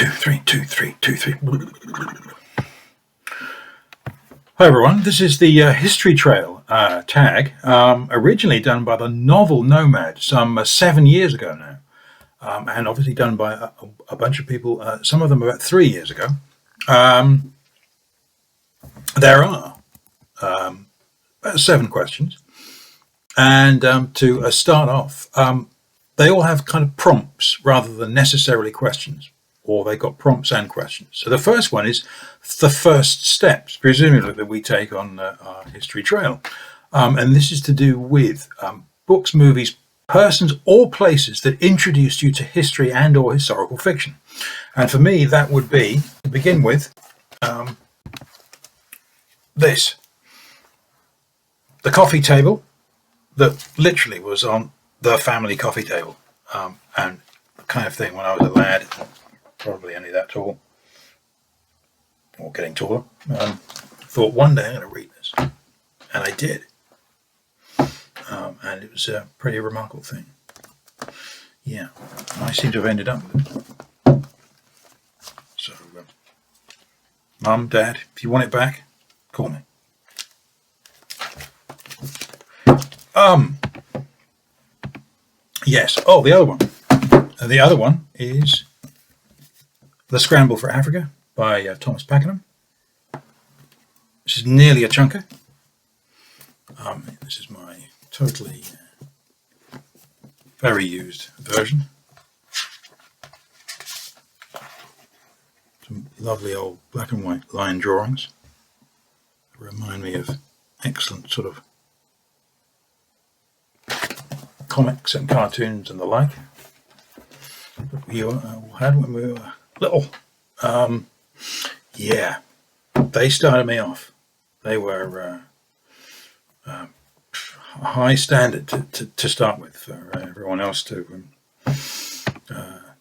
two, three, two, three, two, three. Hi everyone, this is the History Trail tag, originally done by the novel Nomad some 7 years ago now, and obviously done by a bunch of people, some of them about 3 years ago. There are 7 questions, and to start off, they all have kind of prompts rather than necessarily questions, or they got prompts and questions. So the first one is the first steps, presumably, that we take on our history trail. And this is to do with books, movies, persons, or places that introduced you to history and or historical fiction. And for me, that would be, to begin with, this. The coffee table that literally was on the family coffee table, and the kind of thing when I was a lad, probably only that tall, or getting taller, thought one day I'm going to read this, and I did, and it was a pretty remarkable thing. Yeah, I seem to have ended up with it. So, Mum, Dad, if you want it back, call me. Yes. Oh, the other one. The other one is The Scramble for Africa by Thomas Pakenham. This is nearly a chunker. This is my totally very used version. Some lovely old black and white line drawings that remind me of excellent sort of comics and cartoons and the like that we had when we were little. Yeah, they started me off. They were high standard to start with for everyone else to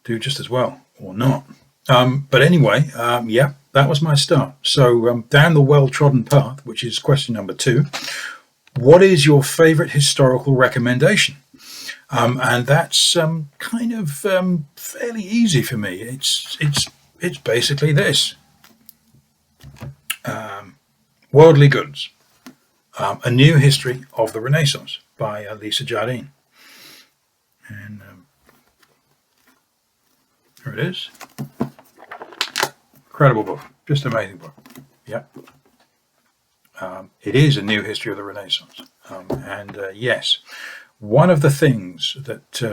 do just as well or not. But anyway, yeah, that was my start. So down the well-trodden path, which is question number 2. What is your favorite historical recommendation? And that's kind of fairly easy for me. It's basically this: Worldly Goods, A New History of the Renaissance by Lisa Jardine. And here it is. Incredible book, just amazing book. Yep. It is a new history of the Renaissance, and yes. One of the things that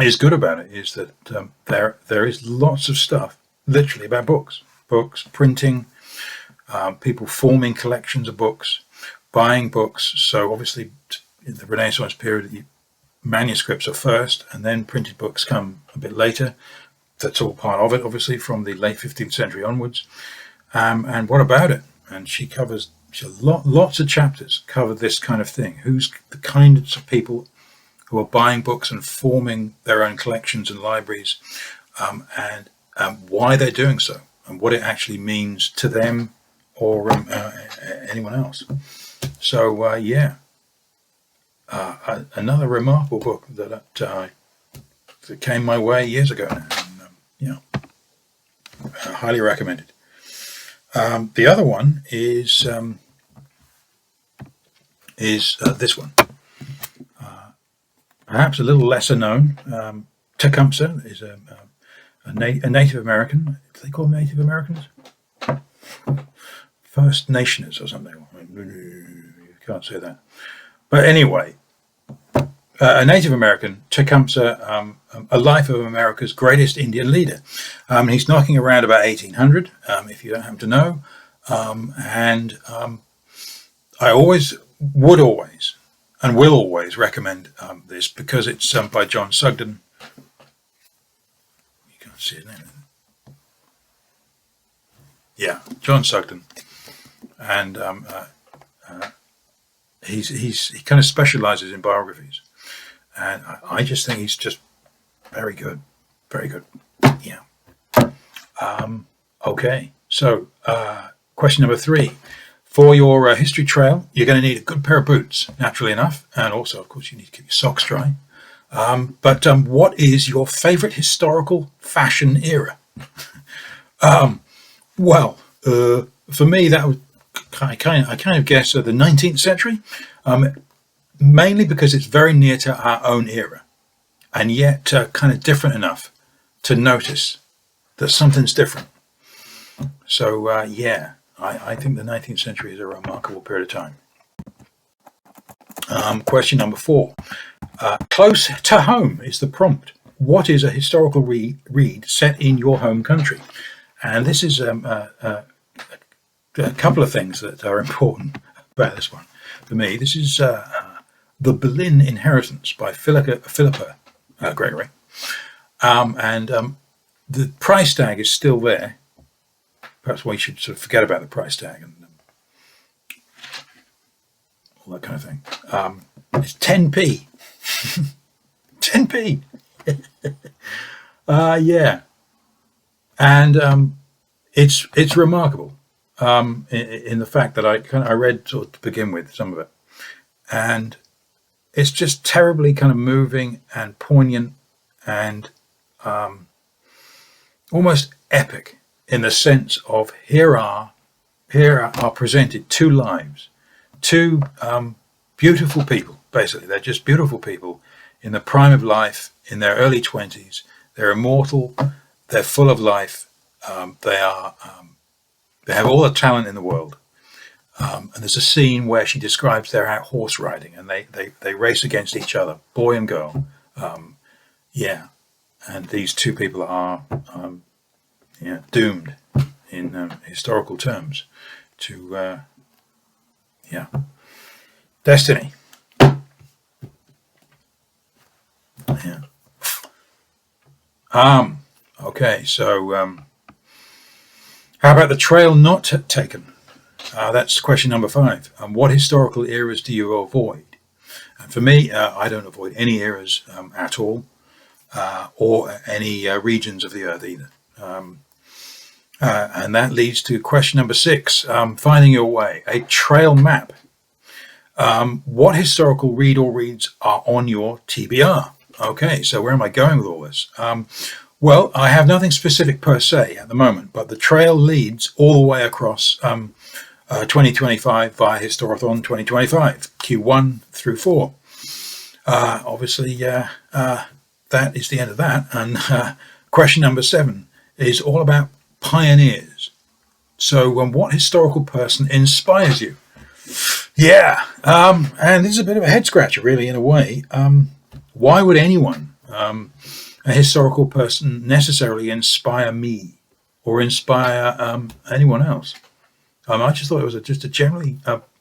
is good about it is that there is lots of stuff, literally, about books, printing, people forming collections of books, buying books. So obviously, in the Renaissance period, manuscripts are first, and then printed books come a bit later. That's all part of it, obviously, from the late 15th century onwards. And what about it? And she covers. Lots of chapters cover this kind of thing. Who's the kinds of people who are buying books and forming their own collections and libraries, and why they're doing so, and what it actually means to them or anyone else. So yeah, another remarkable book that came my way years ago now. And, yeah, highly recommended. The other one is this one. Perhaps a little lesser known. Tecumseh is a Native American. Do they call them Native Americans? First Nationers or something. You can't say that. But anyway, a Native American, Tecumseh, a life of America's greatest Indian leader. He's knocking around about 1800, if you don't happen to know. And I would always and will always recommend this because it's by John Sugden. You can't see his name. Yeah, John Sugden. And he kind of specializes in biographies. And I just think he's just very good. Very good. Yeah. Okay. So, question number 3. For your history trail, you're going to need a good pair of boots, naturally enough. And also, of course, you need to keep your socks dry. But what is your favorite historical fashion era? Well, for me, that would I kind of guess the 19th century, mainly because it's very near to our own era, and yet kind of different enough to notice that something's different. So yeah, I think the 19th century is a remarkable period of time. Question number 4. Close to home is the prompt. What is a historical read set in your home country? And this is a couple of things that are important about this one. For me, this is The Boleyn Inheritance by Philippa Gregory. And the price tag is still there. Perhaps we should sort of forget about the price tag and all that kind of thing. It's 10p. 10p. Yeah. And it's remarkable in the fact that I read sort of to begin with some of it, and it's just terribly kind of moving and poignant and almost epic in the sense of here are presented two lives, two beautiful people. Basically, they're just beautiful people in the prime of life, in their early 20s. They're immortal. They're full of life. They have all the talent in the world. And there's a scene where she describes they're out horse riding and they race against each other, boy and girl. Yeah, and these two people are doomed in historical terms to destiny. Yeah. Okay, so how about the trail not taken? That's question number 5. What historical eras do you avoid? And for me, I don't avoid any eras at all, or any regions of the earth either. And that leads to question number 6, finding your way, a trail map. What historical read or reads are on your TBR? Okay, so where am I going with all this? Well, I have nothing specific per se at the moment, but the trail leads all the way across 2025 via Historathon 2025, Q1 through 4. Obviously, that is the end of that. And question number 7 is all about pioneers. So what historical person inspires you? Yeah, and this is a bit of a head scratcher, really, in a way. Why would anyone, a historical person, necessarily inspire me or inspire anyone else? I just thought it was just a generally,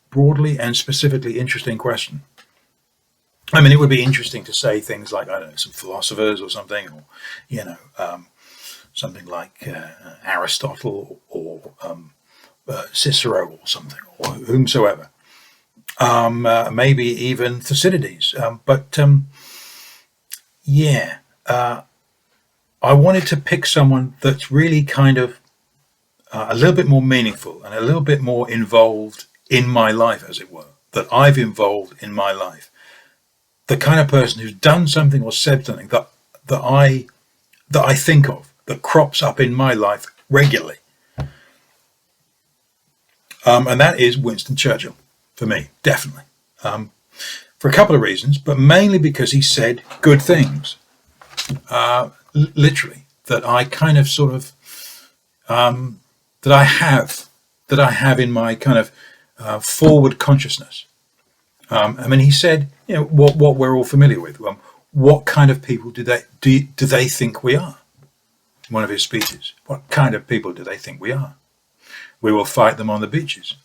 broadly and specifically interesting question. I mean, it would be interesting to say things like, I don't know, some philosophers or something, or, something like Aristotle or Cicero or something, or whomsoever. Maybe even Thucydides. But I wanted to pick someone that's really kind of a little bit more meaningful and a little bit more involved in my life, as it were, that I've involved in my life. The kind of person who's done something or said something that I think of, that crops up in my life regularly. And that is Winston Churchill, for me, definitely. For a couple of reasons, but mainly because he said good things. Literally, that I kind of sort of, that I have in my kind of forward consciousness. I mean, he said, what we're all familiar with. What kind of people do they think we are? In one of his speeches, what kind of people do they think we are? We will fight them on the beaches,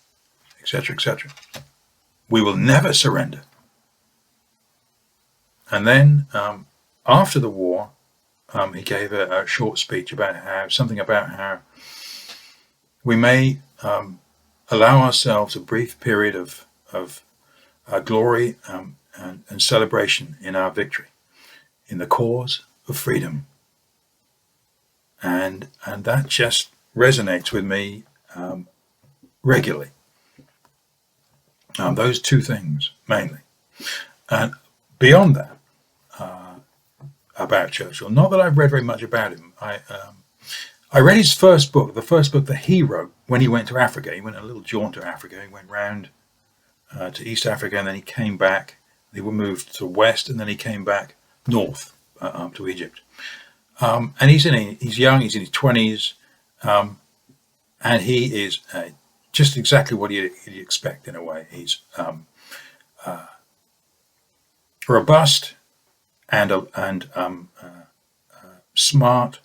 etc., etc. We will never surrender. And then after the war, he gave a short speech about how we may allow ourselves a brief period of glory and celebration in our victory, in the cause of freedom. And that just resonates with me regularly. Those two things mainly. And beyond that, about Churchill. Not that I've read very much about him. I read his first book, the first book that he wrote when he went to Africa. He went on a little jaunt to Africa. He went round to East Africa, and then he came back. They were moved to West, and then he came back north to Egypt. And he's young. He's in his 20s, and he is just exactly what you'd expect in a way. He's robust and smart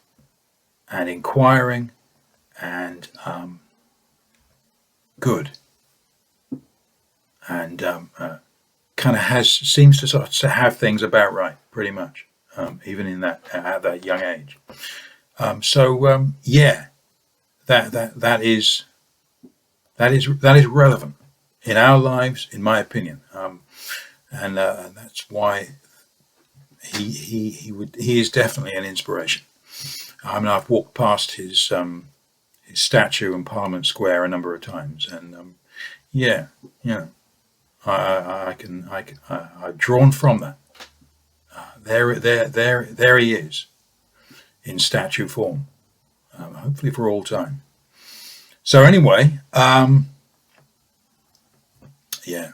and inquiring and good, and kind of seems to sort of have things about right, pretty much, even in that at that young age. Yeah, that is relevant in our lives, in my opinion, and that's why he is definitely an inspiration. I mean, I've walked past his statue in Parliament Square a number of times, and yeah, I've drawn from that. There he is in statue form, hopefully for all time. So anyway, yeah.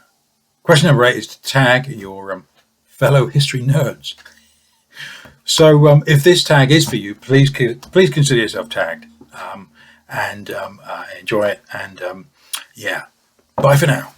Question number 8 is to tag your fellow history nerds. So if this tag is for you, please consider yourself tagged, and enjoy it. And yeah, bye for now.